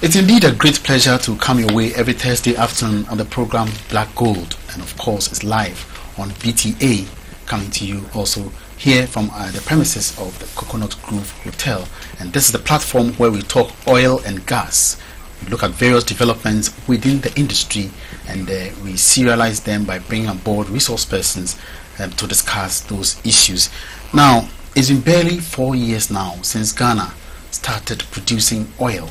It's indeed a great pleasure to come your way every Thursday afternoon on the program Black Gold, and of course it's live on BTA, coming to you also here from the premises of the Coconut Grove Hotel. And this is the platform where we talk oil and gas. We look at various developments within the industry, and we serialize them by bringing on board resource persons to discuss those issues. Now, it's been barely 4 years now since Ghana started producing oil.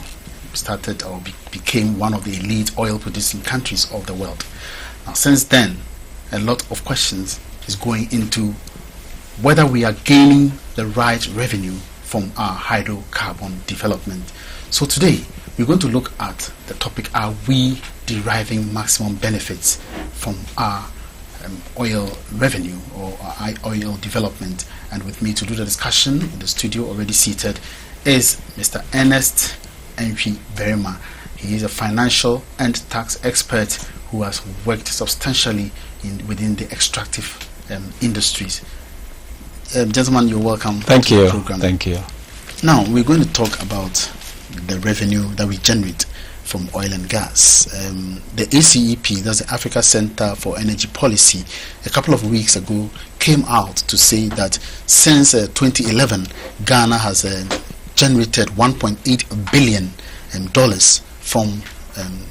Started or became one of the elite oil producing countries of the world. Now, since then, a lot of questions is going into whether we are gaining the right revenue from our hydrocarbon development. So today we're going to look at the topic: are we deriving maximum benefits from our oil revenue or our oil development? And with me to do the discussion in the studio, already seated, is Mr. Ernest N.P. Verma. He is a financial and tax expert who has worked substantially within the extractive industries. Gentlemen, you're welcome. Thank you. The program. Thank you. Now, we're going to talk about the revenue that we generate from oil and gas. The ACEP, that's the Africa Center for Energy Policy, a couple of weeks ago came out to say that since 2011, Ghana has generated $1.8 billion from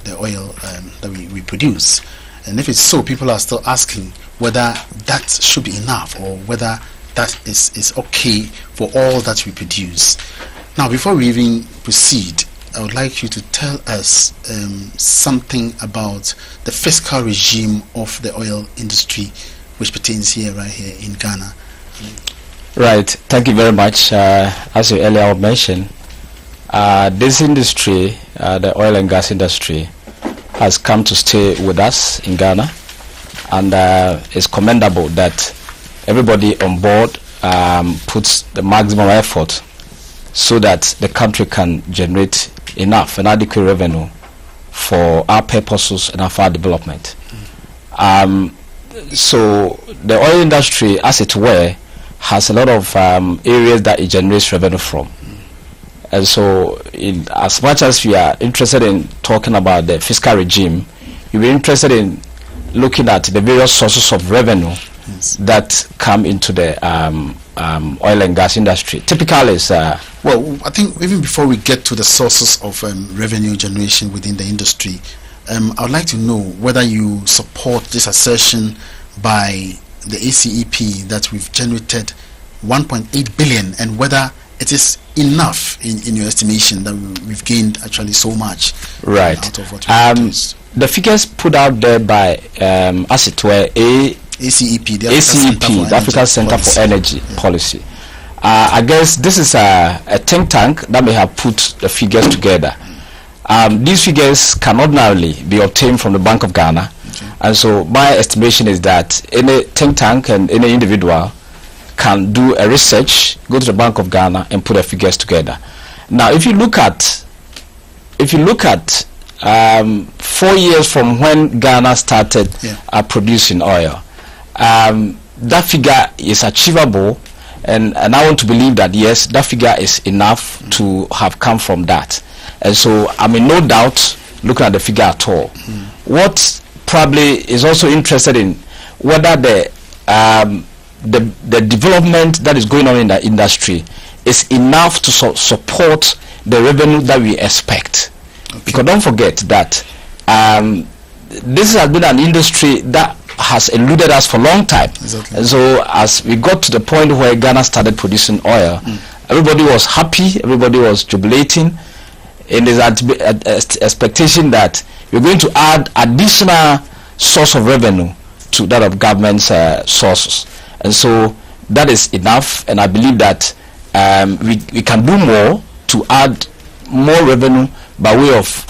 the oil that we produce. And if it's so, people are still asking whether that should be enough or whether that is okay for all that we produce. Now, before we even proceed, I would like you to tell us something about the fiscal regime of the oil industry, which pertains right here in Ghana. Right. Thank you very much. As you earlier mentioned, this industry, the oil and gas industry, has come to stay with us in Ghana, and it's commendable that everybody on board puts the maximum effort so that the country can generate enough and adequate revenue for our purposes and for our development. So the oil industry, as it were, has a lot of areas that it generates revenue from. And so as much as we are interested in talking about the fiscal regime, you'll be interested in looking at the various sources of revenue that come into the oil and gas industry. Typically is well, I think even before we get to the sources of revenue generation within the industry, I would like to know whether you support this assertion by the ACEP that we've generated 1.8 billion, and whether it is enough in your estimation that we've gained actually so much out of what we produced. The figures put out there by as it were ACEP, the Africa Center for Energy Policy. I guess this is a think tank that may have put the figures together. These figures can ordinarily be obtained from the Bank of Ghana. And so my estimation is that any think tank and any individual can do a research, go to the Bank of Ghana and put the figures together. Now, if you look at 4 years from when Ghana started producing oil, that figure is achievable, and I want to believe that yes, that figure is enough to have come from that. And so I'm in no doubt looking at the figure at all. What probably is also interested in whether the development that is going on in the industry is enough to support the revenue that we expect. Because don't forget that this has been an industry that has eluded us for a long time. And so as we got to the point where Ghana started producing oil, everybody was happy, everybody was jubilating, and there's an expectation that we're going to add additional source of revenue to that of government's sources. And so that is enough, and I believe that we can do more to add more revenue by way of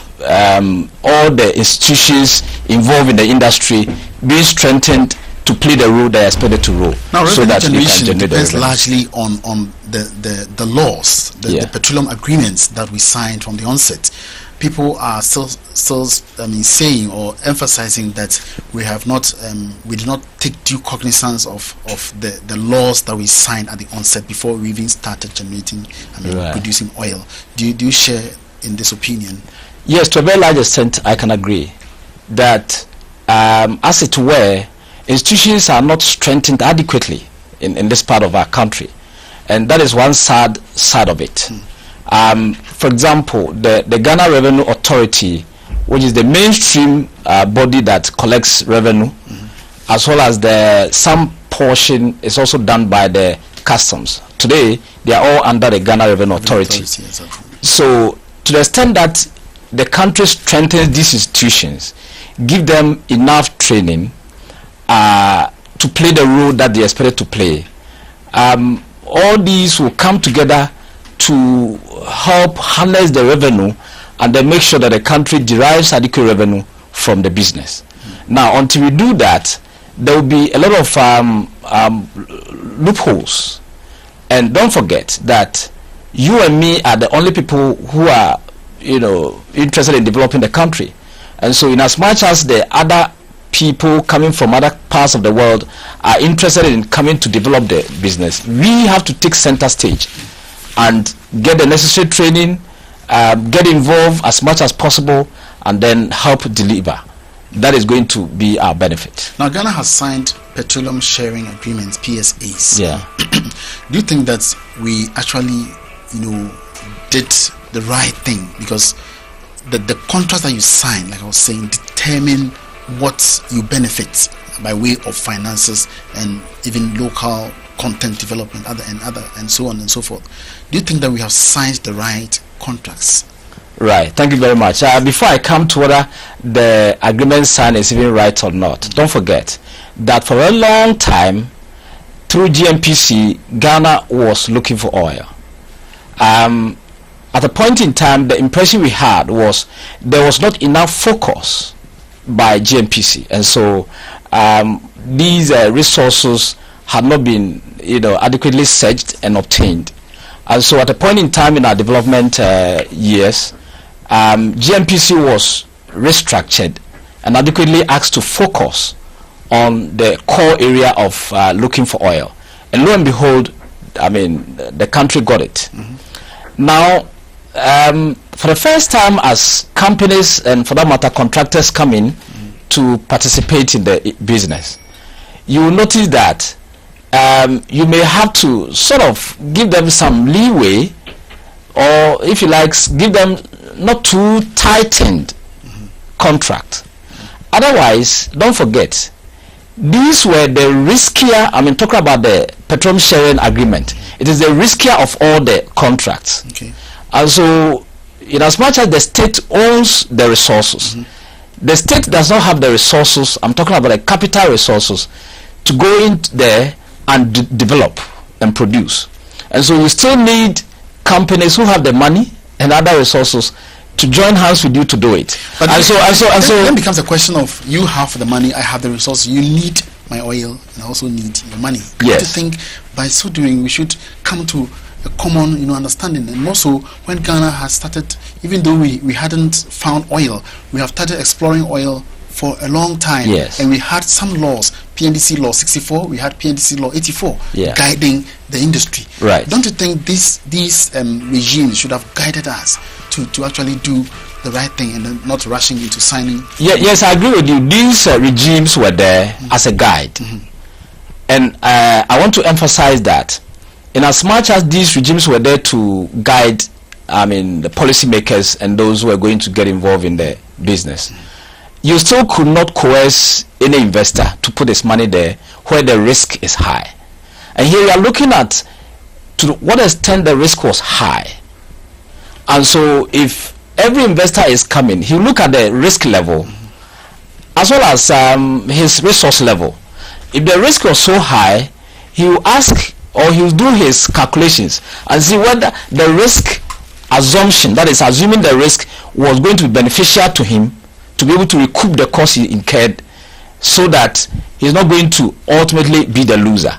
all the institutions involved in the industry being strengthened to play the role they are expected to role. Now, so that generation depends largely on the laws, the petroleum agreements that we signed from the onset. People are still saying or emphasizing that we did not take due cognizance of the laws that we signed at the onset before we even started generating producing oil. Do you share in this opinion? Yes, to a very large extent, I can agree that, as it were, institutions are not strengthened adequately in this part of our country, and that is one sad side of it. For example, the Ghana Revenue Authority, which is the mainstream body that collects revenue, as well as some portion is also done by the customs. Today, they are all under the Ghana Revenue Authority. So, to the extent that the country strengthens these institutions, give them enough training to play the role that they are expected to play, all these will come together to help harness the revenue and then make sure that the country derives adequate revenue from the business. Now, until we do that, there will be a lot of loopholes. And don't forget that you and me are the only people who are, interested in developing the country. And so in as much as the other people coming from other parts of the world are interested in coming to develop the business, we have to take center stage and get the necessary training, get involved as much as possible, and then help deliver. That is going to be our benefit. Now, Ghana has signed petroleum sharing agreements, PSAs. Yeah. Do you think that we actually, did the right thing? Because the contracts that you sign, like I was saying, determine what you benefit by way of finances and even local content development, and so on and so forth. Do you think that we have signed the right contracts? Right. Thank you very much. Before I come to whether the agreement signed is even right or not, don't forget that for a long time, through GNPC, Ghana was looking for oil. At a point in time, the impression we had was there was not enough focus by GNPC, and so these resources had not been, adequately searched and obtained. And so, at a point in time in our development years, GNPC was restructured and adequately asked to focus on the core area of looking for oil. And lo and behold, the country got it. Now, for the first time, as companies and for that matter contractors come in to participate in the business, you will notice that you may have to sort of give them some leeway, or if you like, give them not too tightened contract. Otherwise, don't forget, these were the riskier, talking about the petroleum sharing agreement, it is the riskier of all the contracts. Okay. And so, in as much as the state owns the resources, the state does not have the resources, I'm talking about the capital resources, to go in there and develop and produce. And so you still need companies who have the money and other resources to join hands with you to do it. But then becomes a question of, you have the money, I have the resources, you need my oil, and I also need your money. Yes. I think by so doing we should come to a common understanding. And also, when Ghana has started, even though we hadn't found oil, we have started exploring oil for a long time. Yes. And we had some laws, PNDC law 64, we had PNDC law 84, yeah, guiding the industry. Right. Don't you think these regimes should have guided us to actually do the right thing and then not rushing into signing? Yes, I agree with you. These regimes were there as a guide. And I want to emphasize that in as much as these regimes were there to guide, the policymakers and those who are going to get involved in the business, you still could not coerce any investor to put his money there where the risk is high. And here you are looking at to what extent the risk was high. And so if every investor is coming, he'll look at the risk level as well as his resource level. If the risk was so high, he will ask, or he will do his calculations and see whether the risk assumption, that is assuming the risk, was going to be beneficial to him to be able to recoup the cost he incurred, so that he's not going to ultimately be the loser.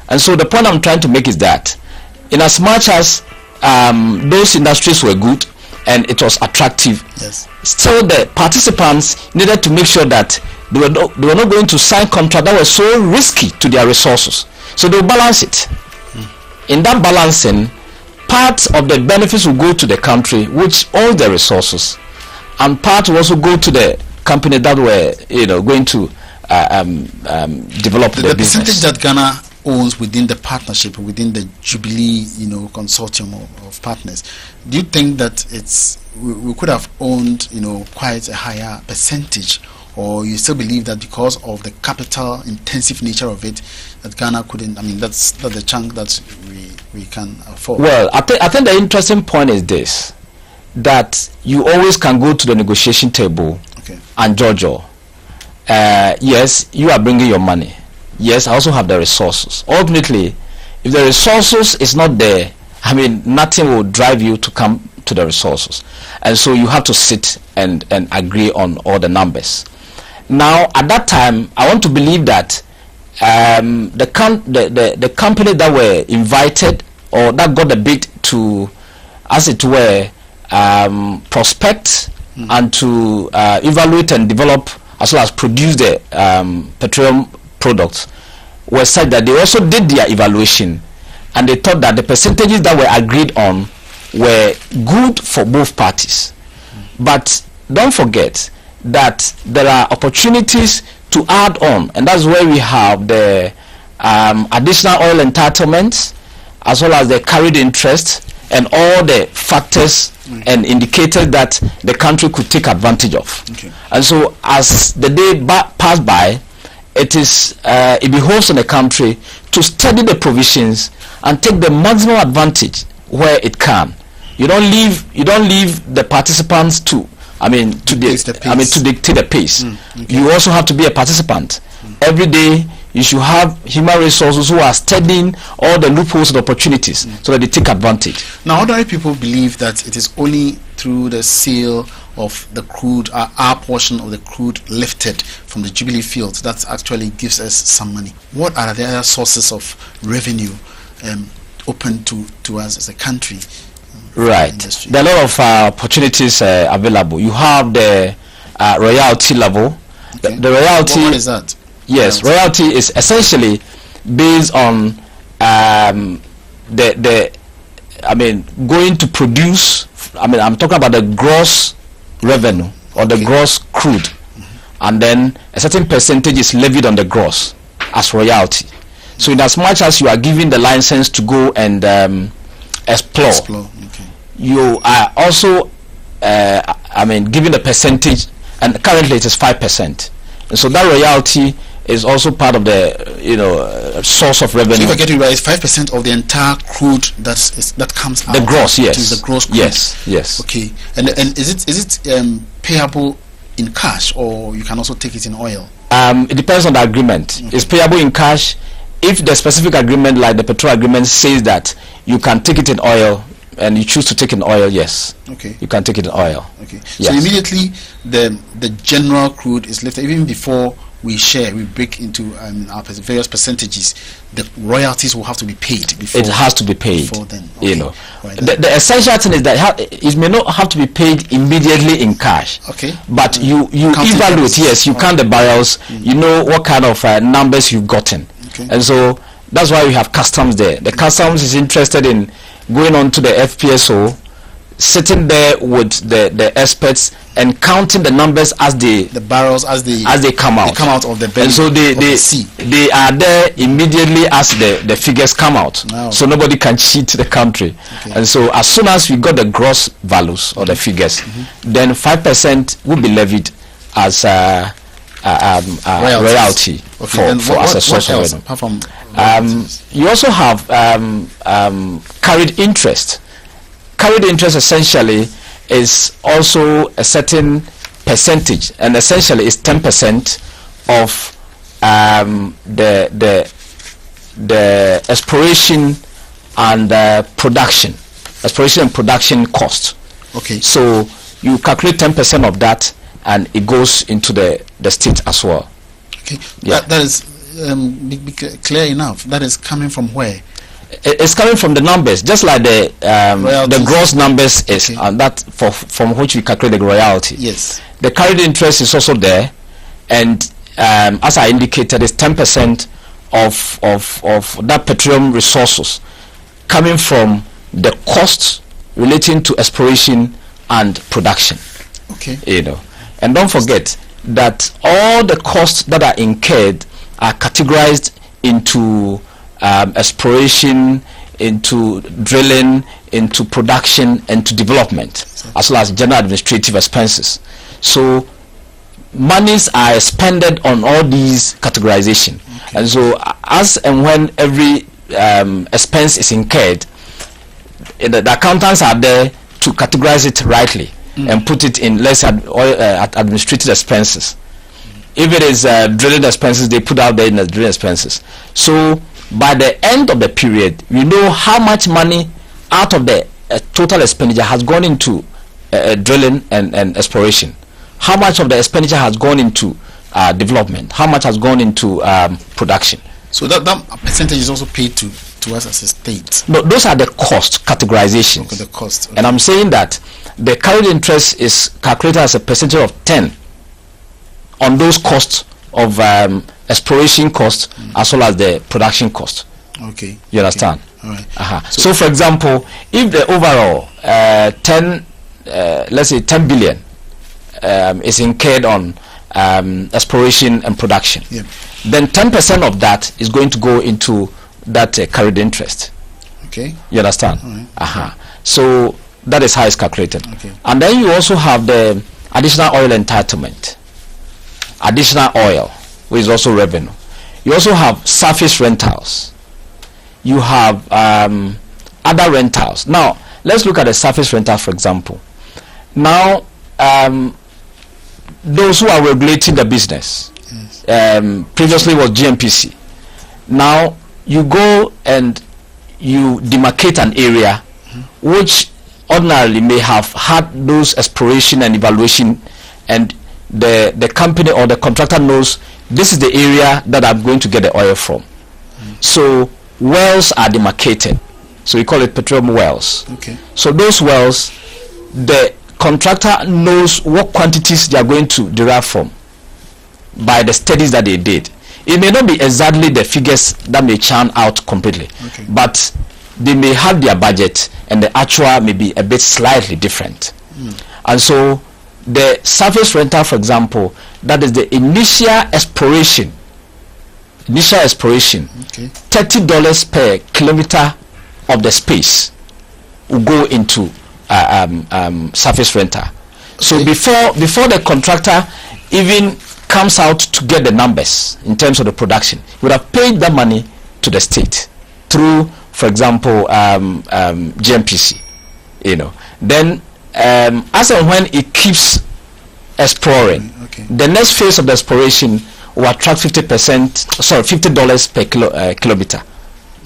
And so the point I'm trying to make is that in as much as those industries were good and it was attractive, yes, still the participants needed to make sure that they were not going to sign contracts that were so risky to their resources. So they will balance it. In that balancing, part of the benefits will go to the country which owns the resources, and part will also go to the company that were going to develop the business. Percentage that Ghana owns within the partnership, within the Jubilee consortium of partners, do you think that we could have owned quite a higher percentage, or you still believe that because of the capital intensive nature of it that Ghana couldn't? I mean, that's the chunk that we can afford. Well, I think the interesting point is this, that you always can go to the negotiation table and judge. Yes, you are bringing your money. Yes, I also have the resources. Ultimately, if the resources is not there, I mean, nothing will drive you to come to the resources. And so you have to sit and agree on all the numbers. Now, at that time, I want to believe that the company that were invited or that got the bid to, as it were, prospect and to evaluate and develop as well as produce the petroleum products were such that they also did their evaluation, and they thought that the percentages that were agreed on were good for both parties. But don't forget that there are opportunities to add on, and that's where we have the additional oil entitlements as well as the carried interest and all the factors and indicators that the country could take advantage of. And so as the day passed by, it behoves on the country to study the provisions and take the maximum advantage where it can. You don't leave the participants to dictate the pace. You also have to be a participant. Every day you should have human resources who are studying all the loopholes and opportunities so that they take advantage. Now, ordinary people believe that it is only through the sale of the crude, our portion of the crude lifted from the Jubilee fields, that actually gives us some money. What are the other sources of revenue open to us as a country? Right. There are a lot of opportunities available. You have the royalty level. The royalty. What is that? Yes, royalty is essentially based on going to produce. I'm talking about the gross revenue or the gross crude, and then a certain percentage is levied on the gross as royalty. So in as much as you are given the license to go and explore. You are also given the percentage, and currently it is 5%. And so that royalty is also part of the source of revenue. So if I get it right, it's 5% of the entire crude that comes out. The gross, yes. It is the gross crude. Yes. Okay. And is it payable in cash, or you can also take it in oil? It depends on the agreement. It's payable in cash. If the specific agreement, like the petrol agreement, says that you can take it in oil, and you choose to take in oil, yes. Okay. You can take it in oil. Okay. Yes. So immediately the general crude is lifted, even before we break into our various percentages, the royalties will have to be paid before. It has to be paid. Before then. Okay. Right, the essential thing is that it may not have to be paid immediately in cash. Okay. But you evaluate, yes, you count the barrels, you know what kind of numbers you've gotten. Okay. And so that's why we have customs there. The customs is interested in going on to the FPSO, sitting there with the experts and counting the numbers as the barrels as they come out. They come out of the belly. And so they are there immediately as the figures come out. Wow. So nobody can cheat the country. Okay. And so as soon as we got the gross values or the figures, then 5% will be levied as royalty for as a source of revenue. Apart from you also have carried interest. Carried interest essentially is also a certain percentage, and essentially is 10% of the exploration and production cost. Okay. So you calculate 10% of that, and it goes into the state as well. Okay. Yeah. That is be clear enough. That is coming from where? It's coming from the numbers, just like the gross numbers is, and that from which we calculate the royalty. Yes. The carried interest is also there, and as I indicated, it's 10% of that petroleum resources coming from the costs relating to exploration and production. Okay. You know, and don't forget that all the costs that are incurred are categorized into exploration, into drilling, into production, and to development, as well as general administrative expenses. So monies are expended on all these categorization, and so as and when every expense is incurred, the accountants are there to categorize it rightly and put it in administrative expenses. If it is drilling expenses, they put out there in the drilling expenses. So by the end of the period, we know how much money out of the total expenditure has gone into drilling and exploration. How much of the expenditure has gone into development? How much has gone into production? So that percentage is also paid to us as a state. No, those are the cost categorizations. Okay, the cost. Okay. And I'm saying that the carried interest is calculated as a percentage of 10 on those costs of exploration costs as well as the production cost. Okay. You understand? Okay. All right. So for example, if the overall 10 billion is incurred on exploration and production, then 10% of that is going to go into that carried interest. Okay. You understand? All right. So that is how it's calculated. Okay. And then you also have the additional oil entitlement. Additional oil, which is also revenue. You also have surface rentals. You have other rentals. Now, let's look at the surface rental, for example. Now, those who are regulating the business, previously was GMPC. Now, you go and you demarcate an area which ordinarily may have had those exploration and evaluation, and the company or the contractor knows this is the area that I'm going to get the oil from. So wells are demarcated. So we call it petroleum wells. Okay. So those wells, the contractor knows what quantities they are going to derive from by the studies that they did. It may not be exactly the figures that may churn out completely, but they may have their budget and the actual may be a bit slightly different. And so the surface rental, for example, that is the initial exploration, $30 per kilometer of the space will go into surface rental. So before the contractor even comes out to get the numbers in terms of the production, he would have paid that money to the state through, for example, GMPC. Then as and when it keeps exploring, the next phase of the exploration will attract $50 per kilometer.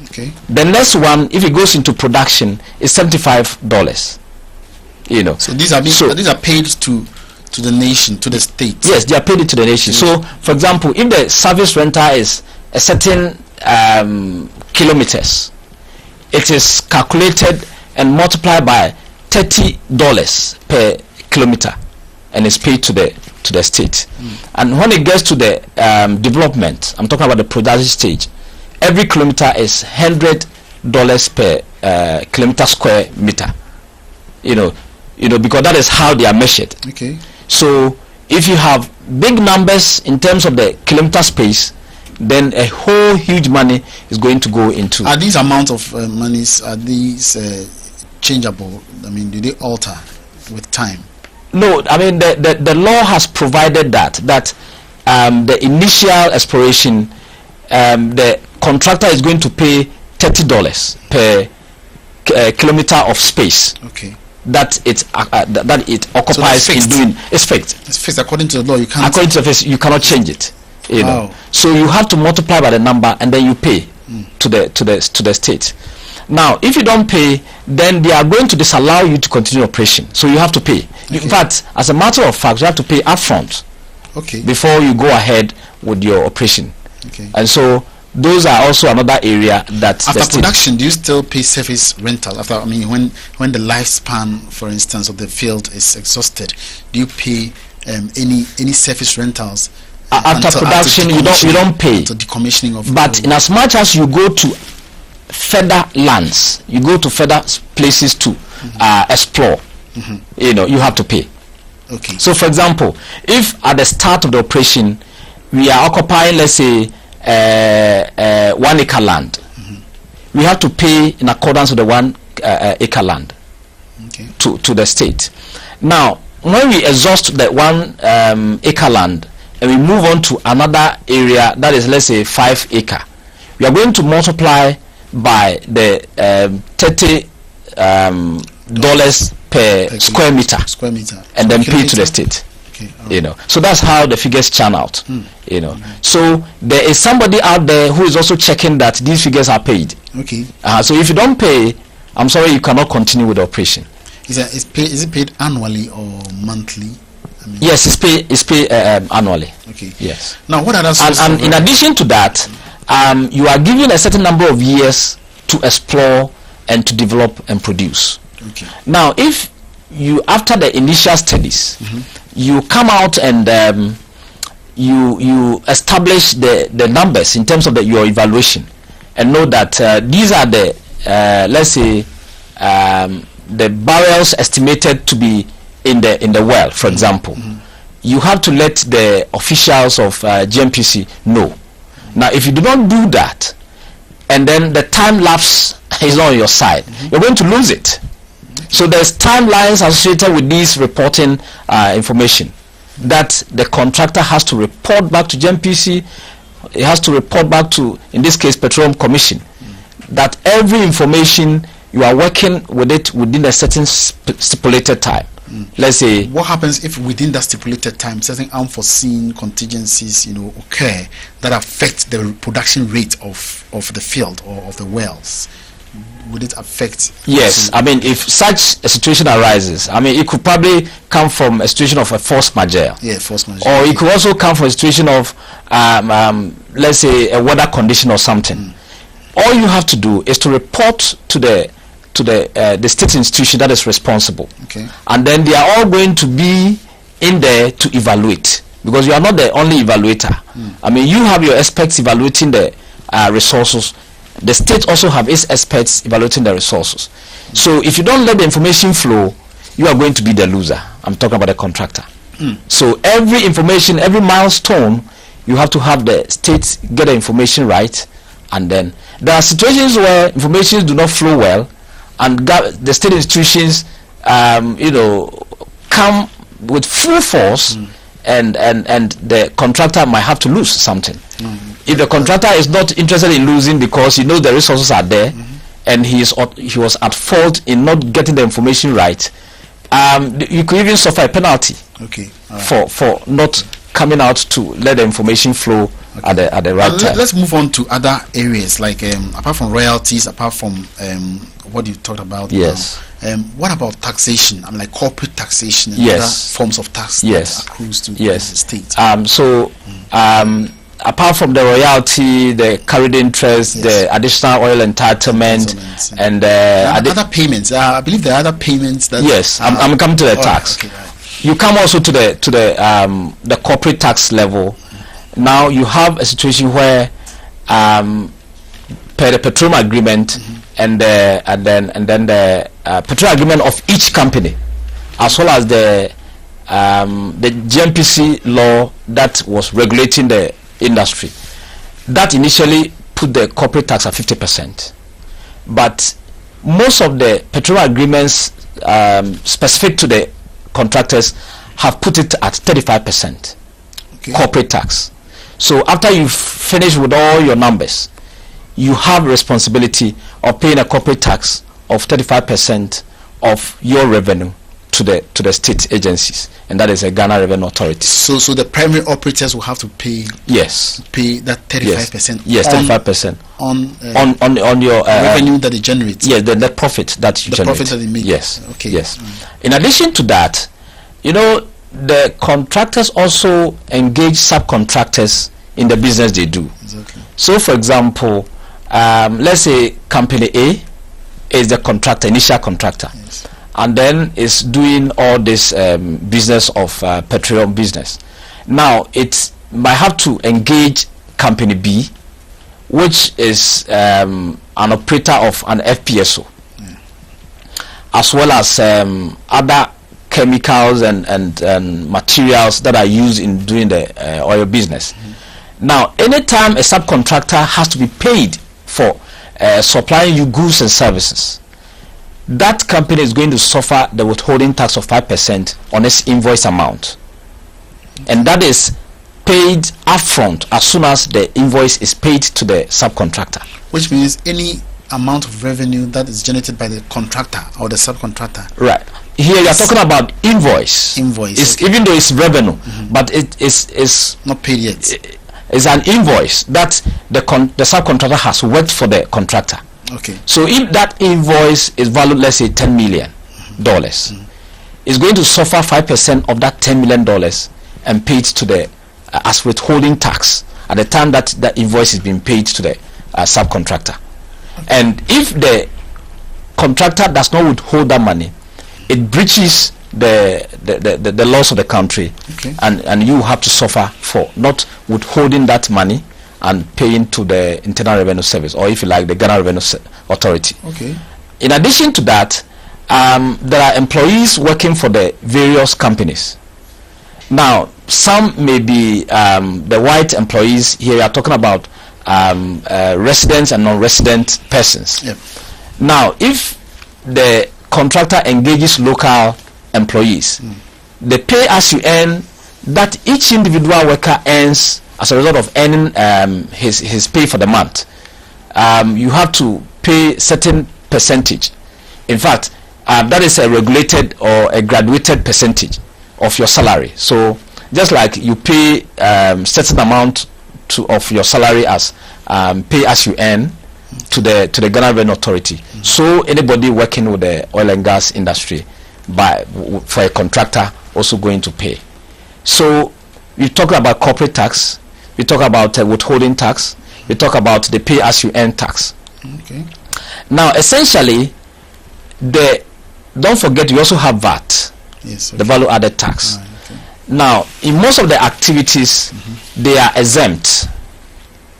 Okay. The next one, if it goes into production, is $75. So these are paid to the nation, to the state. Yes, they are paid to the nation. So, for example, if the service rental is a certain kilometers, it is calculated and multiplied by $30 per kilometer, and is paid to the state. And when it gets to the development, I'm talking about the production stage, every kilometer is $100 per kilometer square meter. Because that is how they are measured. Okay. So if you have big numbers in terms of the kilometer space, then a whole huge money is going to go into. Are these amounts of monies, are these changeable? I mean, do they alter with time? No, I mean the law has provided that the initial exploration, the contractor is going to pay $30 per kilometer of space. Okay. That it occupies in doing. It's fixed. It's fixed according to the law. You can't. According to the fixed, you cannot change it. Wow. So you have to multiply by the number and then you pay to the state. Now, if you don't pay, then they are going to disallow you to continue operation. So you have to pay. In fact, as a matter of fact, you have to pay upfront. Okay. Before you go ahead with your operation. Okay. And so those are also another area that after production, do you still pay surface rental? After, I mean, when the lifespan, for instance, of the field is exhausted, do you pay any surface rentals? After production, you don't pay. After decommissioning of. But in as much as you go to further lands, you go to further places to explore, you have to pay. Okay. So, for example, if at the start of the operation we are occupying, let's say, 1 acre land, we have to pay in accordance with the 1 acre land to the state. Now, when we exhaust the 1 acre land and we move on to another area that is, let's say, 5 acre, we are going to multiply by the $30 per square meter, and then pay to the state. You know, so that's how the figures churn out. You know, so there is somebody out there who is also checking that these figures are paid. Okay. So if you don't pay, I'm sorry, you cannot continue with the operation. Is it paid annually or monthly? I mean, yes, it's paid annually. Okay. Yes. Now, what are those? And in addition to that, you are given a certain number of years to explore and to develop and produce. Okay. Now, if you, after the initial studies, you come out and you establish the numbers in terms of your evaluation, and know that these are the let's say the barrels estimated to be in the well, for example, you have to let the officials of GNPC know. Now, if you do not do that, and then the time lapse is not on your side, you're going to lose it. So there's timelines associated with this reporting information that the contractor has to report back to GNPC. It has to report back to, in this case, Petroleum Commission, that every information you are working with it within a certain stipulated time. Let's say, what happens if within that stipulated time certain unforeseen contingencies, occur that affect the production rate of the field or of the wells? Would it affect? Yes, I mean, if such a situation arises, I mean, it could probably come from a situation of a force majeure. Yeah, force majeure. Or it could also come from a situation of, let's say, a weather condition or something. All you have to do is to report to the state institution that is responsible. Okay. And then they are all going to be in there to evaluate, because you are not the only evaluator. I mean, you have your experts evaluating the resources. The state also have its experts evaluating the resources. So if you don't let the information flow, you are going to be the loser. I'm talking about the contractor. So every information, every milestone, you have to have the state get the information right. And then there are situations where information do not flow well, and the state institutions come with full force, and the contractor might have to lose something. If the contractor is not interested in losing because he knows the resources are there, and he was at fault in not getting the information right, you could even suffer a penalty. Okay. For not coming out to let the information flow at the right time. Let's move on to other areas, like apart from royalties, apart from what you talked about. Yes. What about taxation? I mean, like corporate taxation and Yes. other forms of tax that accrues to the state. Apart from the royalty, the carried interest, the additional oil entitlement, and other payments. I believe there are other payments that. Yes, I'm coming to the tax. Okay, right. You come also to the corporate tax level. Now you have a situation where, per the petroleum agreement, and then the petroleum agreement of each company, as well as the GNPC law that was regulating the industry, that initially put the corporate tax at 50%, but most of the petroleum agreements specific to the contractors have put it at 35% corporate tax. So after you finish with all your numbers, you have responsibility of paying a corporate tax of 35% of your revenue to the state agencies, and that is a Ghana Revenue Authority. So the primary operators will have to pay. Yes. Pay that 35%. Yes, 35% on your revenue that they generate. Yes, the net profit that you generate. The profit that they make. Yes. Okay. Yes. In addition to that, the contractors also engage subcontractors in the business they do. Exactly. So, for example, let's say company A is the contractor, initial contractor. Yes. And then is doing all this business of petroleum business. Now it might have to engage company B, which is an operator of an FPSO, as well as other chemicals and materials that are used in doing the oil business. Now, anytime a subcontractor has to be paid for supplying you goods and services, that company is going to suffer the withholding tax of 5% on its invoice amount, and that is paid upfront as soon as the invoice is paid to the subcontractor. Which means any amount of revenue that is generated by the contractor or the subcontractor. Right. Here you are talking about invoice. Invoice. Okay. Even though it's revenue, but it is not paid yet. It's an invoice that the subcontractor has worked for the contractor. Okay. So if that invoice is valued, let's say $10 million, it's going to suffer 5% of that $10 million and paid to the as withholding tax at the time that the invoice is being paid to the subcontractor. And if the contractor does not withhold that money, it breaches the laws of the country, and you have to suffer for not withholding that money and paying to the Internal Revenue Service, or if you like, the Ghana Revenue Authority. Okay. In addition to that, there are employees working for the various companies. Now, some may be the white employees. Here we are talking about residents and non-resident persons. Yep. Now, if the contractor engages local employees, the pay as you earn that each individual worker earns as a result of earning his pay for the month, you have to pay certain percentage. In fact, that is a regulated or a graduated percentage of your salary. So just like you pay certain amount of your salary as pay as you earn to the Ghana Revenue Authority, so anybody working with the oil and gas industry for a contractor also going to pay. So we talk about corporate tax, we talk about withholding tax, we talk about the pay as you earn tax. Okay. Now essentially, don't forget we also have VAT. Yes. Okay. The value added tax. Right, okay. Now, in most of the activities, they are exempt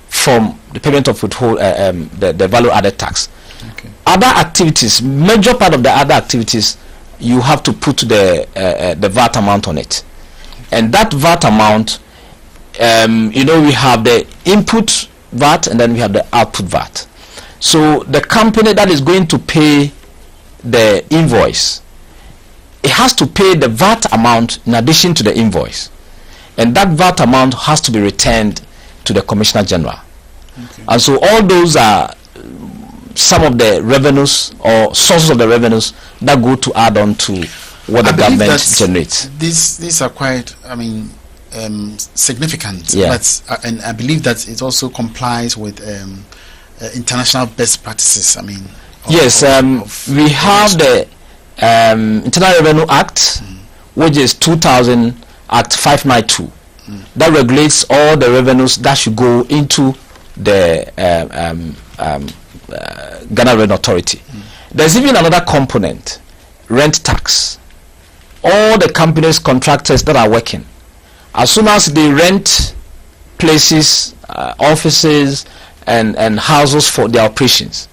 from the payment of the value added tax. Okay. Other activities, major part of the other activities, you have to put the VAT amount on it, and that VAT amount, we have the input VAT and then we have the output VAT. So the company that is going to pay the invoice, it has to pay the VAT amount in addition to the invoice, and that VAT amount has to be returned to the Commissioner General. Okay. And so all those are some of the revenues or sources of the revenues that go to add on to what the government generates. These are quite, significant. Yeah. And I believe that it also complies with international best practices. Yes, we have the Internal Revenue Act, which is 2000 Act 592, that regulates all the revenues that should go into the Ghana Revenue Authority. There's even another component, rent tax. All the companies, contractors that are working, as soon as they rent places, offices and houses for their operations,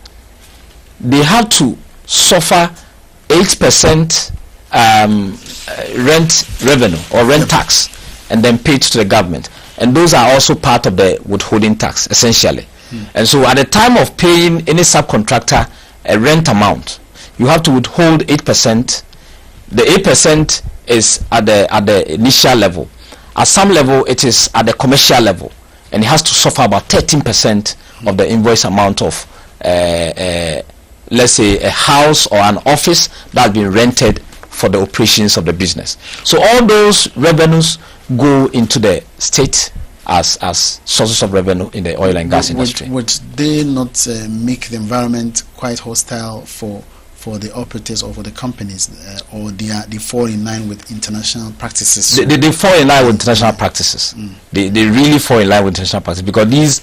they have to suffer 8% rent revenue or rent tax, and then paid to the government. And those are also part of the withholding tax, essentially. And so at the time of paying any subcontractor a rent amount, you have to withhold 8%. The 8% is at the initial level. At some level, it is at the commercial level, and it has to suffer about 13% of the invoice amount of, let's say, a house or an office that has been rented for the operations of the business. So all those revenues go into the state as sources of revenue in the oil and gas industry. Would they not make the environment quite hostile for the operators or for the companies, or they fall in line with international practices? They fall in line with international practices. They really fall in line with international practices, because these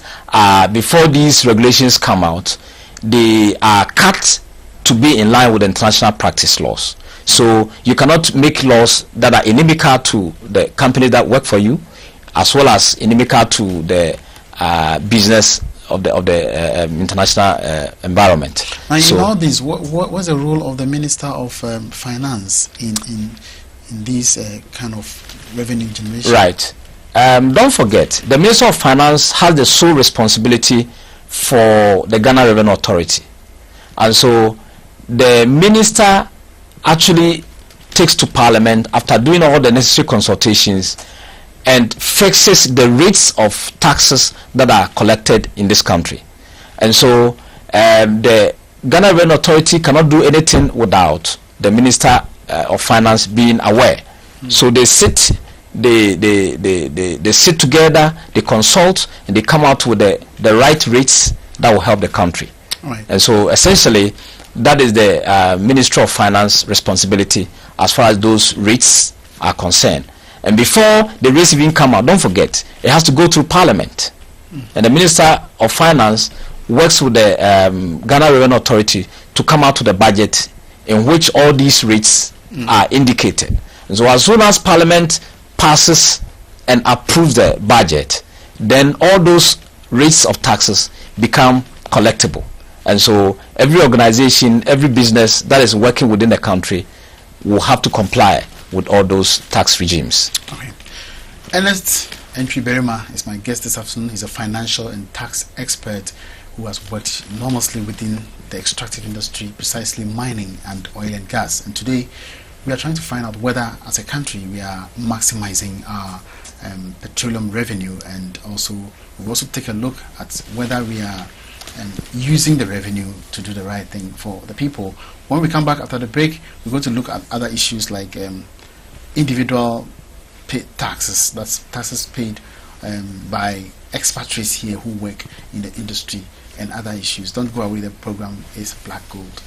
before these regulations come out, they are cut to be in line with international practice laws. So you cannot make laws that are inimical to the companies that work for you, as well as inimical to the business of the international environment. And in all this, what's the role of the Minister of Finance in in this kind of revenue generation? Right. Don't forget, the Minister of Finance has the sole responsibility for the Ghana Revenue Authority. And so the minister actually takes to Parliament after doing all the necessary consultations and fixes the rates of taxes that are collected in this country. And so the Ghana Revenue Authority cannot do anything without the Minister of Finance being aware. So they sit, they sit together, they consult, and they come out with the right rates that will help the country. Right. And so essentially, that is the Ministry of Finance responsibility as far as those rates are concerned. And before the rates even come out, don't forget, it has to go through Parliament. And the Minister of Finance works with the Ghana Revenue Authority to come out with a budget in which all these rates are indicated. And so as soon as Parliament passes and approves the budget, then all those rates of taxes become collectible. And so every organization, every business that is working within the country will have to comply with all those tax regimes. Okay. Ernest Antwi-Berima is my guest this afternoon. He's a financial and tax expert who has worked enormously within the extractive industry, precisely mining and oil and gas. And today we are trying to find out whether as a country we are maximizing our petroleum revenue, and also we'll also take a look at whether we are using the revenue to do the right thing for the people. When we come back after the break, we're going to look at other issues like individual paid taxes, that's taxes paid by expatriates here who work in the industry, and other issues. Don't go away, the program is Black Gold.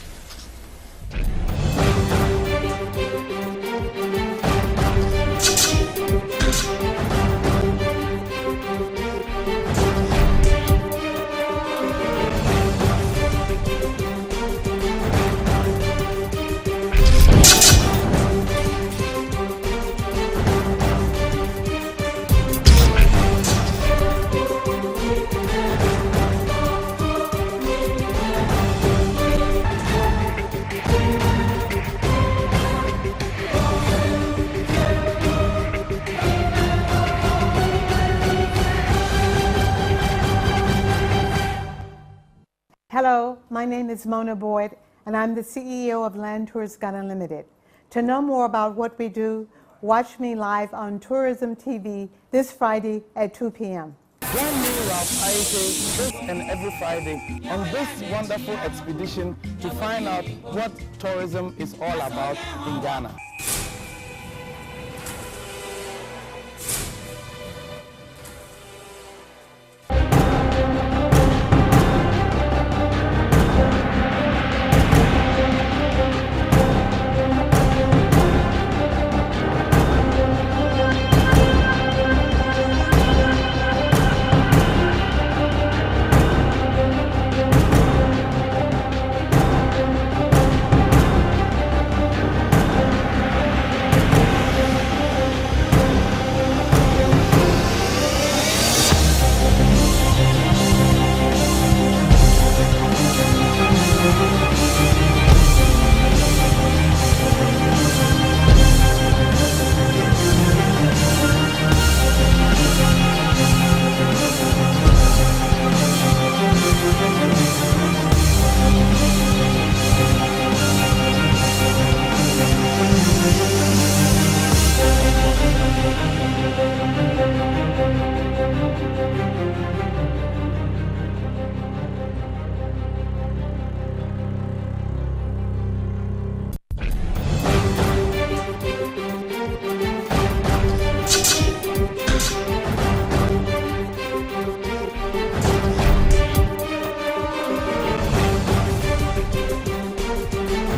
Hello, my name is Mona Boyd, and I'm the CEO of Land Tours Ghana Limited. To know more about what we do, watch me live on Tourism TV this Friday at 2 p.m. Join me, Ralph Aite, this and every Friday on this wonderful expedition to find out what tourism is all about in Ghana.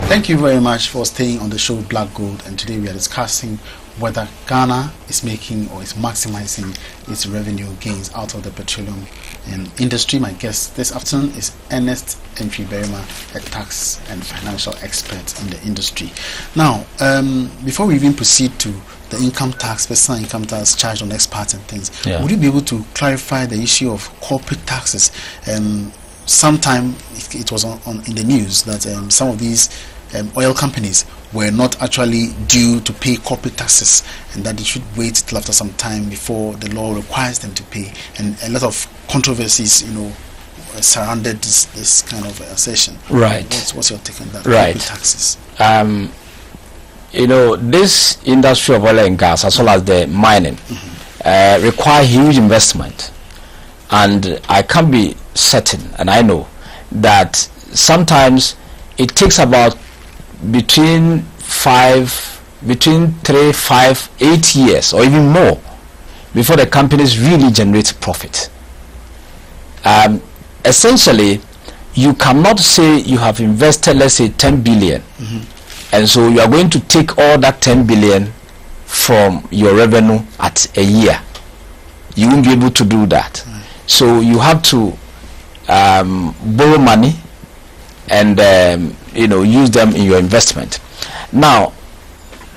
Thank you very much for staying on the show Black Gold, and today we are discussing whether Ghana is making or is maximizing its revenue gains out of the petroleum industry. My guest this afternoon is Ernest Antwi-Berima, a tax and financial expert in the industry. Now, before we even proceed to the income tax, personal income tax charged on expats and things, would you be able to clarify the issue of corporate taxes? Sometime it was on in the news that some of these oil companies were not actually due to pay corporate taxes, and that they should wait till after some time before the law requires them to pay. And a lot of controversies, surrounded this kind of assertion. Right. What's your take on that? Right. Corporate taxes. This industry of oil and gas, as well as the mining, require huge investment, and I can be certain, and I know that sometimes it takes about between 3, 5, 8 years or even more before the companies really generate profit. Essentially, you cannot say you have invested, let's say, 10 billion, and so you are going to take all that 10 billion from your revenue at a year. You won't be able to do that. So you have to borrow money and use them in your investment. Now,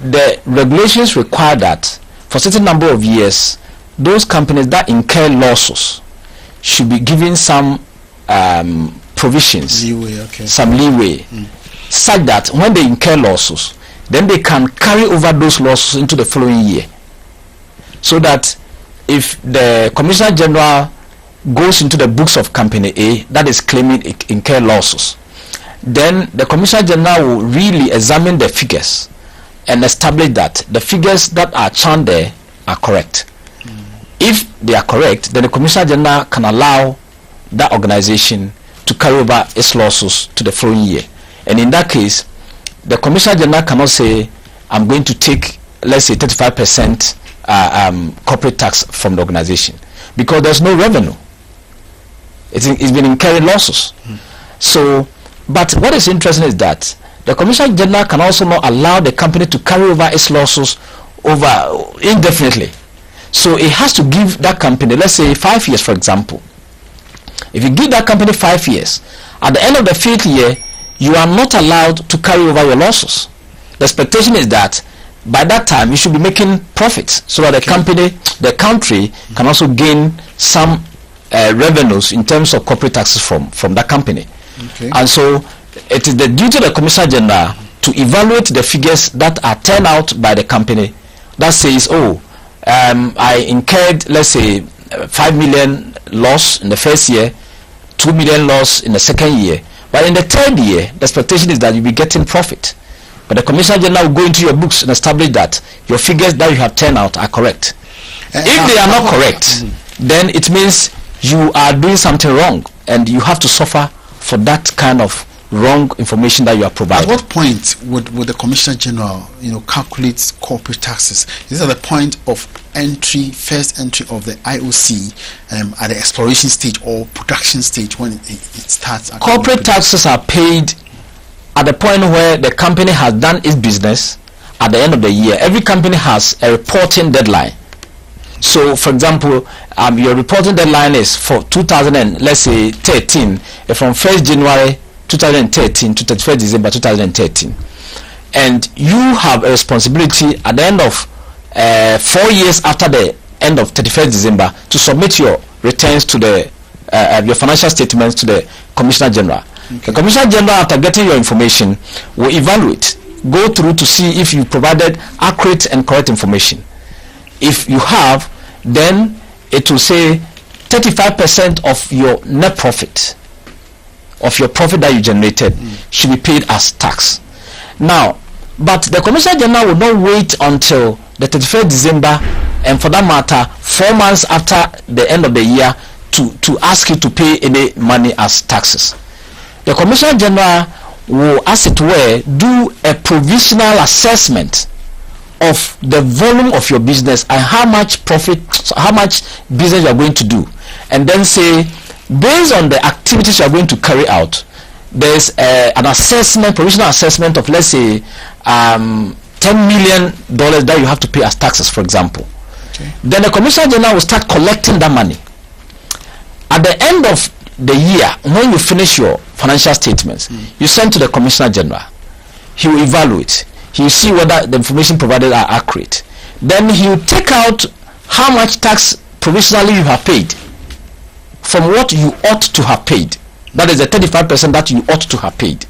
the regulations require that for a certain number of years, those companies that incur losses should be given some provisions, some leeway, such that when they incur losses, then they can carry over those losses into the following year. So that if the Commissioner General goes into the books of Company A that is claiming it incur losses, then the Commissioner General will really examine the figures and establish that the figures that are shown there are correct. If they are correct, then the Commissioner General can allow that organization to carry over its losses to the following year. And in that case, the Commissioner General cannot say, I'm going to take, let's say, 35% corporate tax from the organization, because there's no revenue. It's been incurring losses. So, but what is interesting is that the Commissioner General can also not allow the company to carry over its losses over indefinitely. So it has to give that company, let's say, 5 years, for example. If you give that company 5 years, at the end of the 5th year, you are not allowed to carry over your losses. The expectation is that by that time you should be making profits, so that the country can also gain some revenues in terms of corporate taxes from that company. And so it is the duty of the Commissioner General to evaluate the figures that are turned out by the company that says, I incurred, let's say, 5 million loss in the first year, 2 million loss in the second year, but in the third year the expectation is that you'll be getting profit. But the Commissioner General will go into your books and establish that your figures that you have turned out are correct. If they are not correct, then it means you are doing something wrong, and you have to suffer for that kind of wrong information that you are providing. At what point would the Commissioner General, calculate corporate taxes? This is at the point of first entry of the IOC at the exploration stage or production stage, when it starts. Corporate taxes are paid at the point where the company has done its business. At the end of the year, every company has a reporting deadline. So, for example, your reporting deadline is for 2013, from 1st January 2013 to 31st December 2013, and you have a responsibility at the end of 4 years after the end of 31st December to submit your returns to the your financial statements to the Commissioner General. The Commissioner General, after getting your information, will evaluate, go through to see if you provided accurate and correct information. If you have, then it will say 35% of your net profit, of your profit that you generated, should be paid as tax. Now, but the Commissioner General will not wait until the 31st December, and for that matter 4 months after the end of the year, to ask you to pay any money as taxes. The Commissioner General will, as it were, do a provisional assessment of the volume of your business and how much profit, how much business you are going to do, and then say, based on the activities you are going to carry out, there's an assessment, provisional assessment of, let's say, $10 million that you have to pay as taxes, for example. Then the Commissioner General will start collecting that money. At the end of the year, when you finish your financial statements, you send to the Commissioner General. He will evaluate. He will see whether the information provided are accurate. Then he will take out how much tax provisionally you have paid from what you ought to have paid. That is the 35% that you ought to have paid.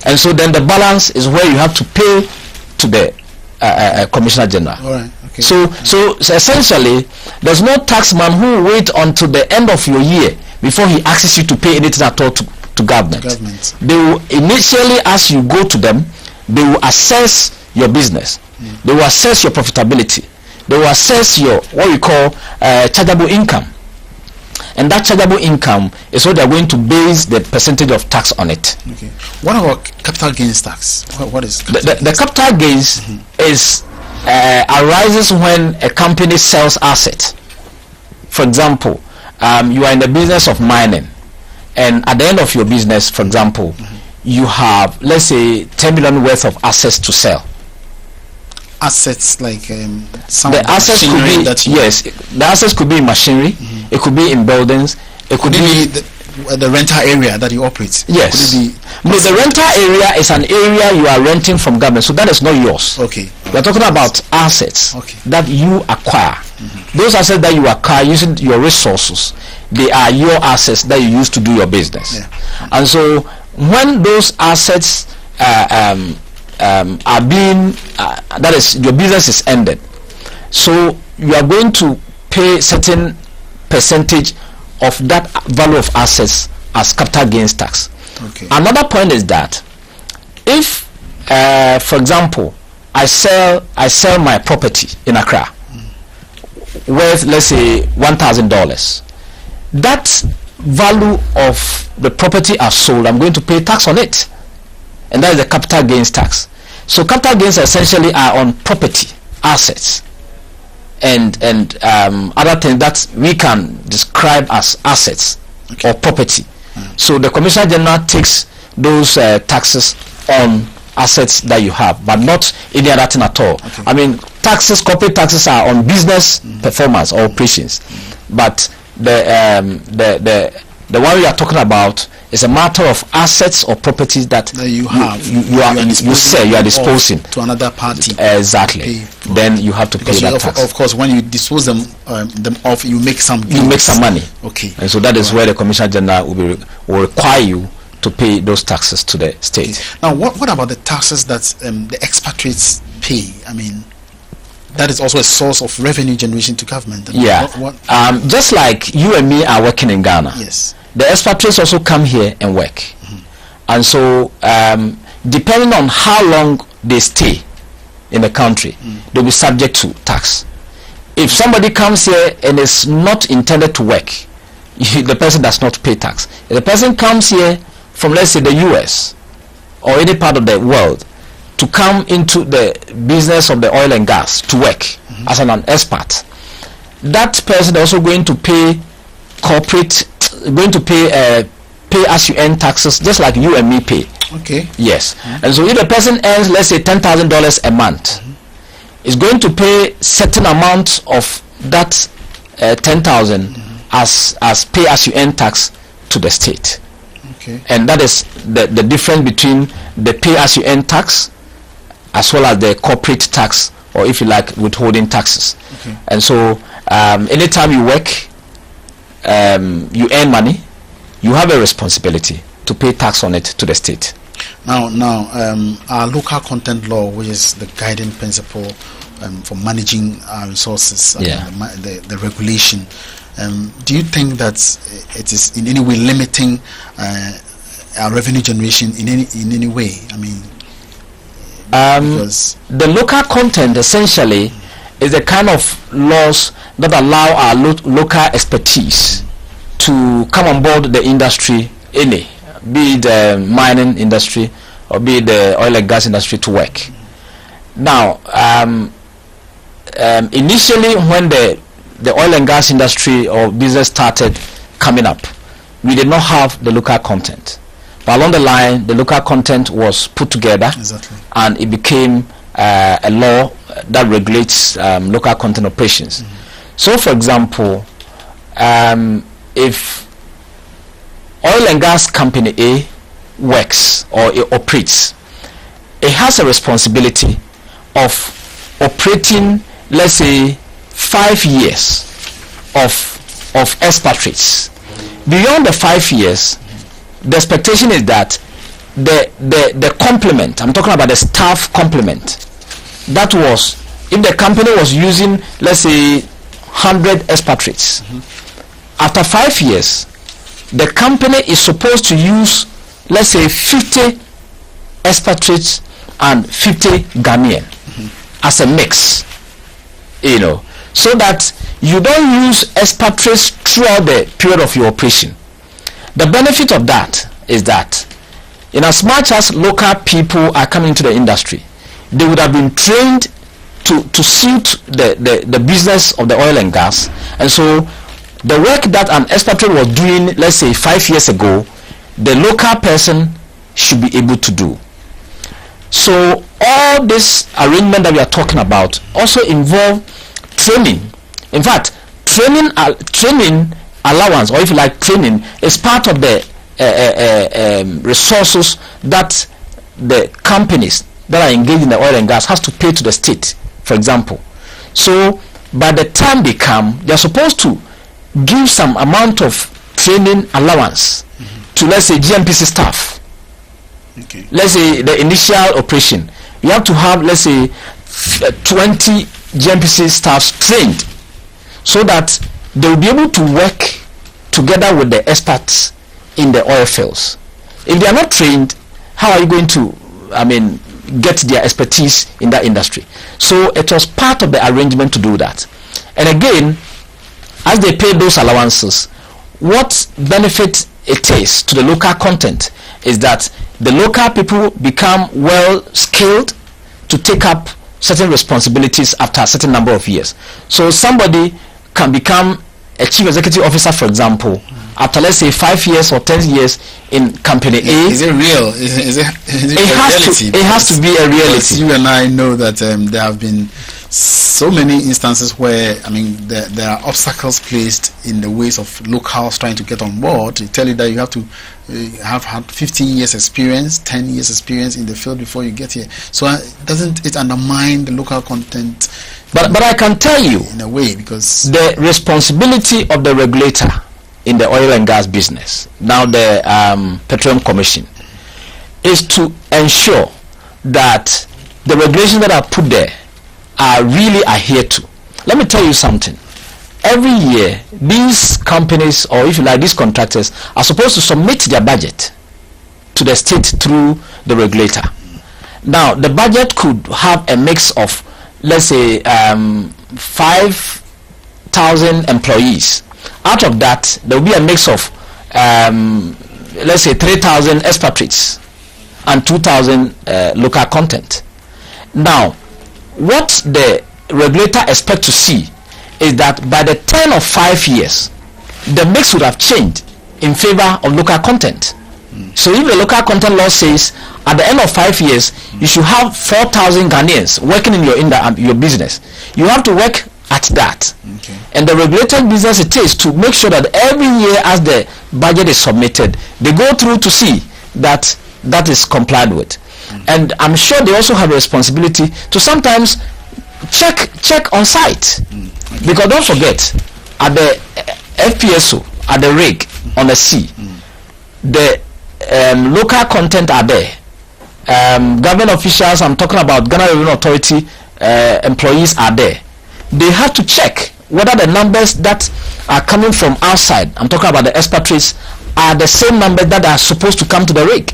And so then the balance is where you have to pay to the Commissioner General. All right. Okay. So essentially, there's no taxman who will wait until the end of your year before he asks you to pay anything at all to government. They will initially, as you go to them, they will assess your business. They will assess your profitability. They will assess your what we call chargeable income. And that chargeable income is what they are going to base the percentage of tax on it. Okay. What about capital gains tax? What is the capital gains is arises when a company sells assets. For example, you are in the business of mining, and at the end of your business, for example, you have, let's say, 10 million worth of assets to sell. Assets like some the assets could be the assets could be in machinery, it could be in buildings, it could be the rental area that you operate. Yes. No, the rental area is an area you are renting from government, so that is not yours. Okay. We are talking about assets that you acquire. Those assets that you acquire using your resources, they are your assets that you use to do your business. And so when those assets are being that is, your business is ended, so you are going to pay certain percentage of that value of assets as capital gains tax. Another point is that if for example I sell my property in Accra worth, let's say, $1,000, that value of the property I've sold, I'm going to pay tax on it, and that is the capital gains tax. So capital gains essentially are on property, assets, and other things that we can describe as assets or property. So the Commissioner General takes those taxes on assets that you have, but not any other thing at all. I mean, taxes, corporate taxes are on business performance or operations, but the one we are talking about is a matter of assets or properties that you have, you are disposing to another party. Exactly. Then you have to pay that tax. Of course, when you dispose them off, you make some gains. You make some money. Okay. And so that is where the Commissioner General will require you to pay those taxes to the state. Now, what about the taxes that the expatriates pay? I mean, that is also a source of revenue generation to government. Just like you and me are working in Ghana. Yes. The expatriates also come here and work. And so depending on how long they stay in the country, they'll be subject to tax. If somebody comes here and is not intended to work, the person does not pay tax. If the person comes here from, let's say, the US or any part of the world to come into the business of the oil and gas to work as an expat, that person is also going to pay pay as you earn taxes, just like you and me pay. Okay. Yes. And so if the person earns, let's say, $10,000 a month, is going to pay certain amount of that 10,000 as pay as you earn tax to the state. Okay. And that is the difference between the pay as you earn tax as well as the corporate tax, or if you like, withholding taxes. And so anytime you work, you earn money, you have a responsibility to pay tax on it to the state. Now, our local content law, which is the guiding principle for managing our resources, the regulation, do you think that it is in any way limiting our revenue generation in any way? I mean, because the local content essentially is the kind of laws that allow our local expertise to come on board the industry, be it the mining industry or be it the oil and gas industry, to work. Now, initially when the oil and gas industry or business started coming up, we did not have the local content. But along the line, the local content was put together, and it became a law that regulates local content operations. So, for example, if oil and gas company A works or it operates, it has a responsibility of operating, let's say, 5 years of expatriates. Beyond the 5 years, the expectation is that the complement, I'm talking about the staff complement, that was, if the company was using, let's say, 100 expatriates, after 5 years, the company is supposed to use, let's say, 50 expatriates and 50 Ghanaian as a mix, so that you don't use expatriates throughout the period of your operation. The benefit of that is that, in as much as local people are coming into the industry, they would have been trained to suit the business of the oil and gas, and so the work that an expatriate was doing, let's say 5 years ago, the local person should be able to do. So all this arrangement that we are talking about also involve training. In fact, training allowance, or if you like, training is part of the resources that the companies that are engaged in the oil and gas has to pay to the state, for example. So by the time they come, they are supposed to give some amount of training allowance to, let's say, GMPC staff. Okay. Let's say the initial operation, you have to have, let's say, 20 GMPC staffs trained, so that they will be able to work together with the experts in the oil fields. If they are not trained, how are you going to, get their expertise in that industry? So it was part of the arrangement to do that. And again, as they pay those allowances, what benefit it is to the local content is that the local people become well skilled to take up certain responsibilities after a certain number of years. So somebody can become a chief executive officer, for example, after, let's say, 5 years or 10 years in company A. Is it real? Is it reality? It has to be a reality. You and I know that there have been so many instances where, there are obstacles placed in the ways of locals trying to get on board. They tell you that you have to have had 15 years experience, 10 years experience in the field before you get here. So doesn't it undermine the local content? But I can tell you, in a way, because the responsibility of the regulator in the oil and gas business, now the Petroleum Commission, is to ensure that the regulations that are put there are really adhered to. Let me tell you something. Every year, these companies, or if you like, these contractors, are supposed to submit their budget to the state through the regulator. Now, the budget could have a mix of, let's say, 5,000 employees. Out of that, there will be a mix of, let's say, 3,000 expatriates and 2,000 local content. Now, what the regulator expects to see is that by the turn of 5 years, the mix would have changed in favor of local content. So if the local content law says at the end of 5 years, you should have 4,000 Ghanaians working in your business, you have to work at that. Okay. And the regulated business it is to make sure that every year as the budget is submitted, they go through to see that that is complied with. And I'm sure they also have a responsibility to sometimes check on site. Because don't forget, at the FPSO, at the rig, on the sea, the local content are there. Government officials, I'm talking about Ghana Revenue Authority employees are there. They have to check whether the numbers that are coming from outside, I'm talking about the expatriates, are the same numbers that are supposed to come to the rig.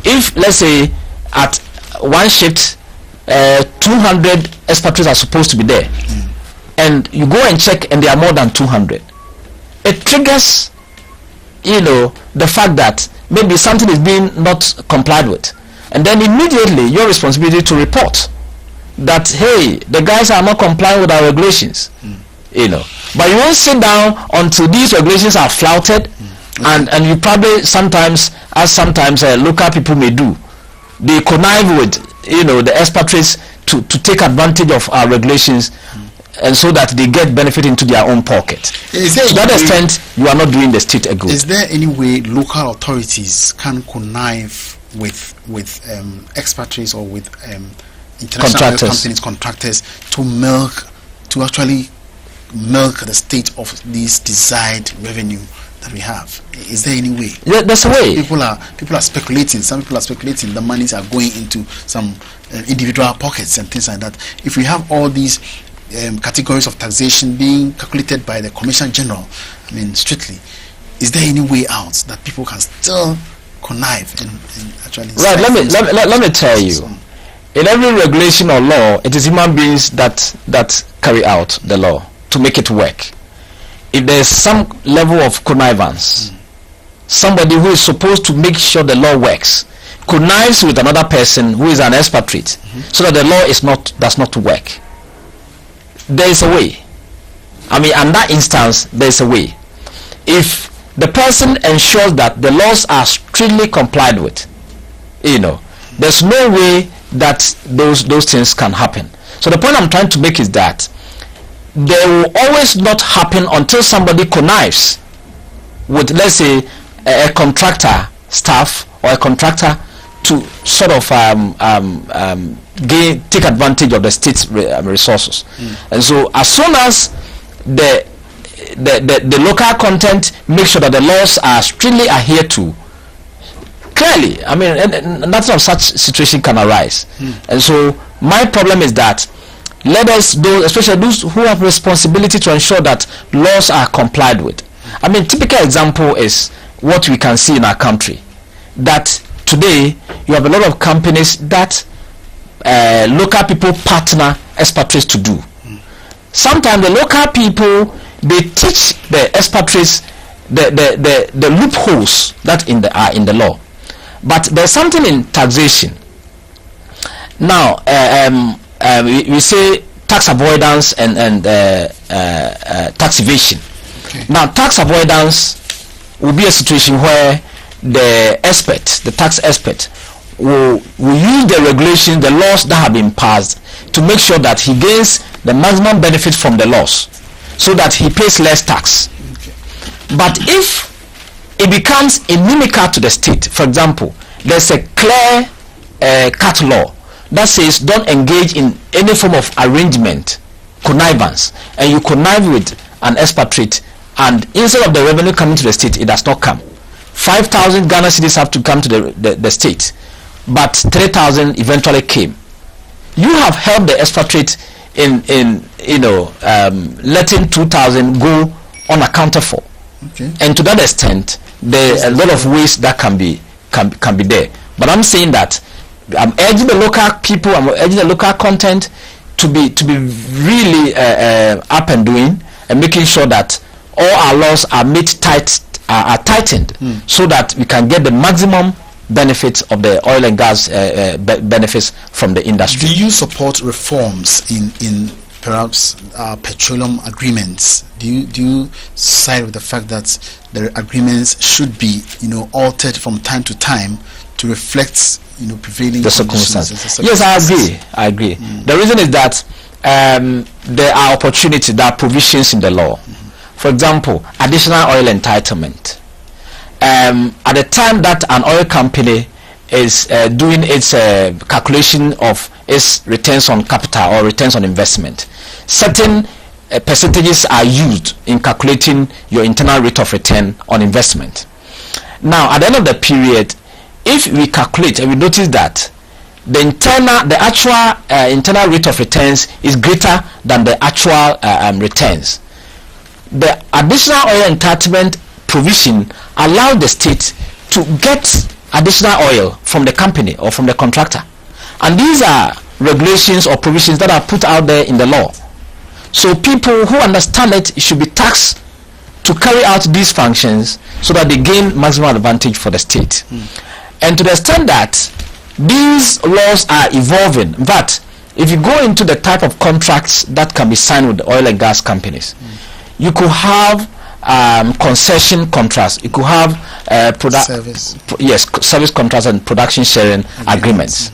If, let's say, at one shift, 200 expatriates are supposed to be there, and you go and check and there are more than 200, it triggers, the fact that maybe something is being not complied with, and then immediately your responsibility to report that, hey, the guys are not complying with our regulations. But you won't sit down until these regulations are flouted. And you probably sometimes local people may do, they connive with the expatriates to take advantage of our regulations, and so that they get benefit into their own pocket. To that extent, you are not doing the state a good. Is there any way local authorities can connive with expatriates or with international companies, contractors, to actually milk the state of this desired revenue that we have? Is there any way? Yeah, there's a way. People are speculating. Some people are speculating the monies are going into some individual pockets and things like that. If we have all these categories of taxation being calculated by the Commissioner General, I mean, strictly, is there any way out that people can still connive and actually? Right. Let me tell you. In every regulation or law, it is human beings that carry out the law to make it work. If there is some level of connivance, somebody who is supposed to make sure the law works connives with another person who is an expatriate, so that the law does not work. There is a way. I mean, in that instance, there is a way. If the person ensures that the laws are strictly complied with, there's no way that those things can happen. So the point I'm trying to make is that they will always not happen until somebody connives with, let's say, a contractor staff or a contractor to sort of take advantage of the state's resources. And so as soon as the local content makes sure that the laws are strictly adhered to, clearly, I mean, nothing of such situation can arise. And so my problem is that let us, especially those who have responsibility to ensure that laws are complied with. I mean, typical example is what we can see in our country, that today you have a lot of companies that local people partner expatriates to do. Sometimes the local people, they teach the expatriates the loopholes that are in the law. But there's something in taxation. Now, we say tax avoidance and tax evasion. Okay. Now, tax avoidance will be a situation where the tax expert, will use the regulations, the laws that have been passed to make sure that he gains the maximum benefit from the laws, so that he pays less tax. Okay. But if it becomes inimical to the state, for example, there's a clear cut law that says don't engage in any form of arrangement, connivance, and you connive with an expatriate, and instead of the revenue coming to the state, it does not come. 5,000 Ghana cedis have to come to the state, but 3,000 eventually came. You have helped the expatriate in letting 2,000 go unaccounted for. Okay. And to that extent, there are a lot of ways that can be there. But I'm saying that I'm urging the local people, I'm urging the local content to be really up and doing, and making sure that all our laws are made tightened, so that we can get the maximum benefits of the oil and gas benefits from the industry. Do you support reforms in perhaps petroleum agreements? Do you side with the fact that the agreements should be altered from time to time to reflect prevailing the circumstances? Yes, I agree. The reason is that there are opportunities, there are provisions in the law. For example, additional oil entitlement. At the time that an oil company is doing its calculation of its returns on capital or returns on investment, certain percentages are used in calculating your internal rate of return on investment. Now, at the end of the period, if we calculate and we notice that the actual internal rate of returns is greater than the actual returns, the additional oil entitlement provision allows the state to get additional oil from the company or from the contractor, and these are regulations or provisions that are put out there in the law. So people who understand it should be taxed to carry out these functions so that they gain maximum advantage for the state. And to the extent that these laws are evolving, but if you go into the type of contracts that can be signed with the oil and gas companies, you could have concession contracts, you could have service contracts and production sharing agreements.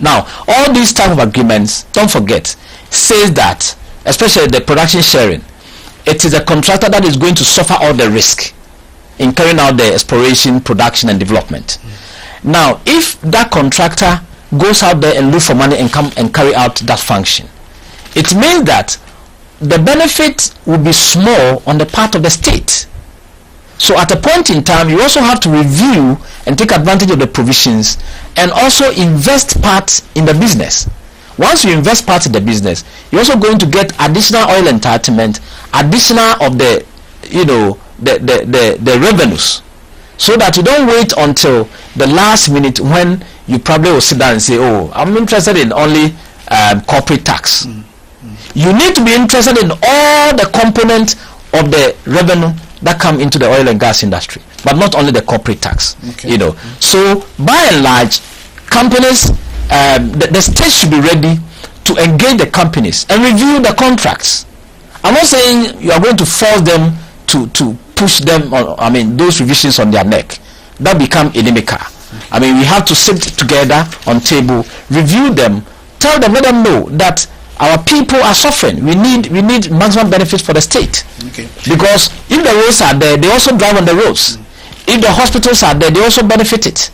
Now, all these type of agreements, don't forget, says that, especially the production sharing, it is a contractor that is going to suffer all the risk in carrying out the exploration, production, and development. Now, if that contractor goes out there and look for money and come and carry out that function, it means that the benefit will be small on the part of the state. So at a point in time, you also have to review and take advantage of the provisions and also invest part in the business. Once you invest part in the business, you're also going to get additional oil entitlement, additional of the, you know, the revenues, so that you don't wait until the last minute when you probably will sit down and say, oh, I'm interested in only corporate tax. You need to be interested in all the components of the revenue that come into the oil and gas industry, but not only the corporate tax. Okay. You know, so by and large, companies, the state should be ready to engage the companies and review the contracts. I'm not saying you are going to force them to push them on, I mean, those revisions on their neck. That become inimical. I mean, we have to sit together on table, review them, tell them, let them know that our people are suffering. We need maximum benefits for the state. Okay. Because if the roads are there, they also drive on the roads. If the hospitals are there, they also benefit it.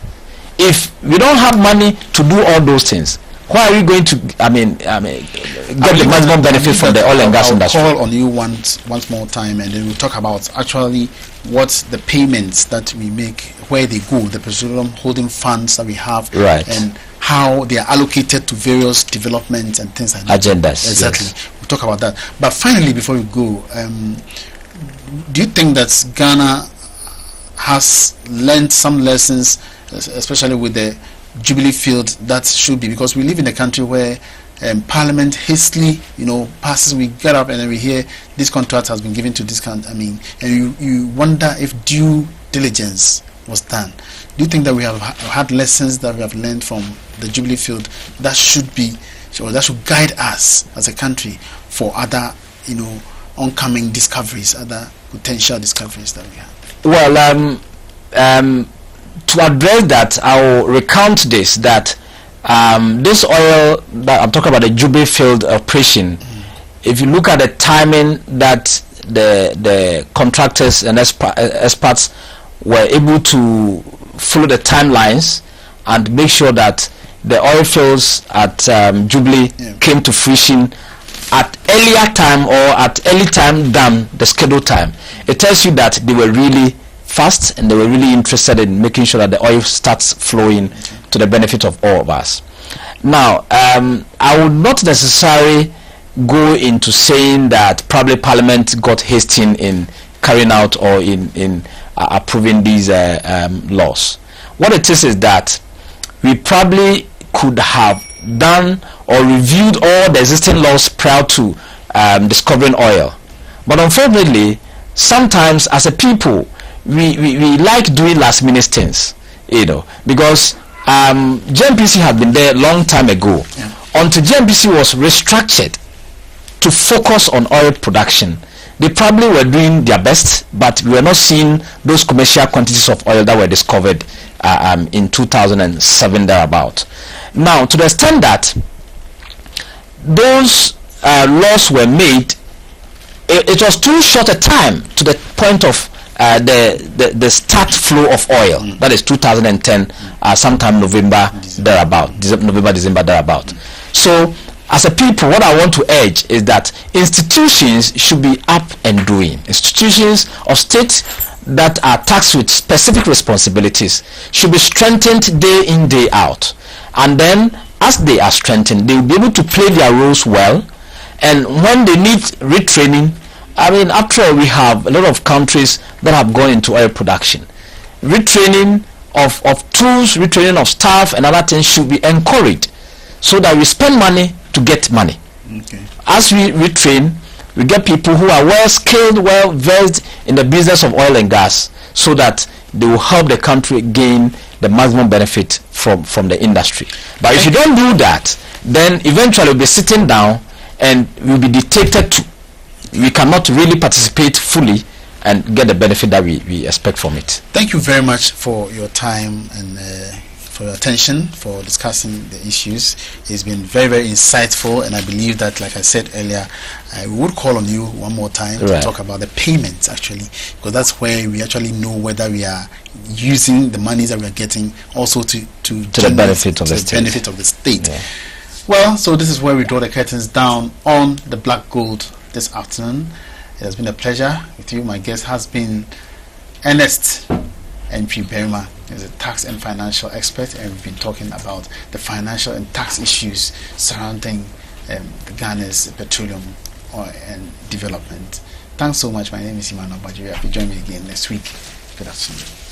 If we don't have money to do all those things, why are we going to get the maximum benefit from the oil and gas industry? I'll call on you once more time, and then we'll talk about actually what the payments that we make, where they go, the petroleum holding funds that we have, right, and how they are allocated to various developments and things like that. Agendas. Exactly. Yes. We'll talk about that. But finally, before we go, do you think that Ghana has learned some lessons, especially with the Jubilee field, that should be, because we live in a country where Parliament hastily, passes. We get up and then we hear this contract has been given to this country. I mean, and you wonder if due diligence was done. Do you think that we have had lessons that we have learned from the Jubilee field that should be, or that should guide us as a country for other, oncoming discoveries, other potential discoveries that we have? Well, to address that, I will recount this, that this oil that I'm talking about, the Jubilee field operation, if you look at the timing that the contractors and experts were able to follow the timelines and make sure that the oil fields at Jubilee came to fruition at earlier time, or at early time than the scheduled time, it tells you that they were really fast and they were really interested in making sure that the oil starts flowing to the benefit of all of us. Now, I would not necessarily go into saying that probably Parliament got hasty in carrying out or in approving these laws. What it is that we probably could have done or reviewed all the existing laws prior to discovering oil. But unfortunately, sometimes as a people, we like doing last minute things, because JMPC had been there a long time ago. Until JMPC was restructured to focus on oil production, they probably were doing their best, but we were not seeing those commercial quantities of oil that were discovered in 2007 thereabout. Now, to the extent that those laws were made, it was too short a time to the point of the start flow of oil. That is 2010, sometime November thereabout, December thereabout. So as a people, what I want to urge is that institutions should be up and doing. Institutions of state that are tasked with specific responsibilities should be strengthened day in, day out. And then as they are strengthened, they will be able to play their roles well. And when they need retraining, I mean, after all, we have a lot of countries that have gone into oil production. Retraining of tools, retraining of staff and other things should be encouraged, so that we spend money to get money. Okay. As we retrain, we get people who are well skilled, well versed in the business of oil and gas, so that they will help the country gain the maximum benefit from the industry. But if you don't do that, then eventually we'll be sitting down and we'll be dictated to. We cannot really participate fully and get the benefit that we expect from it. Thank you very much for your time and for your attention, for discussing the issues. It's been very, very insightful, and I believe that, like I said earlier, I would call on you one more time to talk about the payments, actually, because that's where we actually know whether we are using the monies that we are getting also to the benefit of the state. Benefit of the state. Yeah. Well, so this is where we draw the curtains down on the Black Gold this afternoon. It has been a pleasure with you. My guest has been Ernest NP Berima is a tax and financial expert, and we've been talking about the financial and tax issues surrounding Ghana's petroleum oil and development. Thanks so much. My name is Emmanuel Bajiri. Join me again next week. Good afternoon.